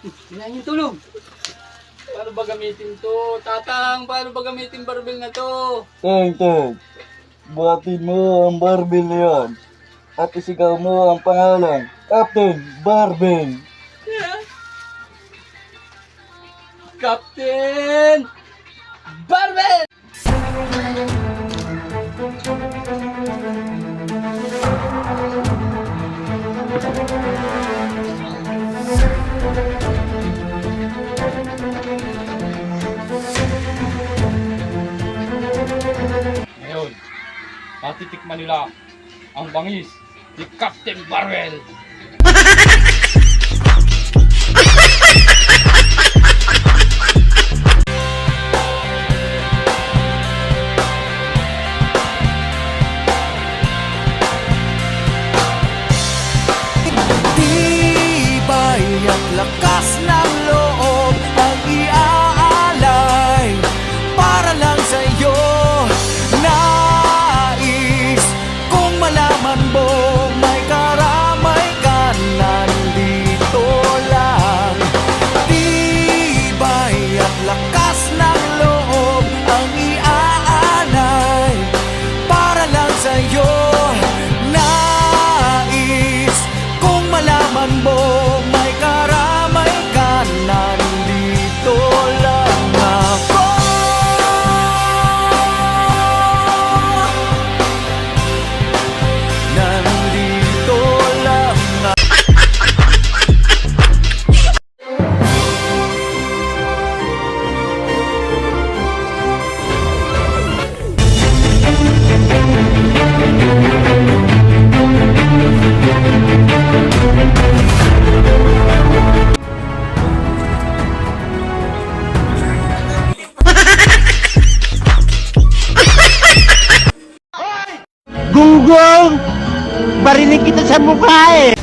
Hinahin yung tulog. Paano ba gamitin to? Tatang, paano ba gamitin barbell na to? Teng, buhatin mo ang barbell na yan. At isigaw mo ang pangalan, Captain Barbell. Captain Barbell! Ngayon, matitikman nila ang bangis ni Captain Barbell. Tibay at lakas ng loob ang iaalay para lang sa'yo. Nais kung malaman mo may karamay ka, nandito lang. Tibay at lakas ng loob ang iaalay para lang sa'yo. Nais kung malaman mo may karamay ka, nandito lang ako. Nandito lang ako. Gunggong! Barinig kita sa mukha eh!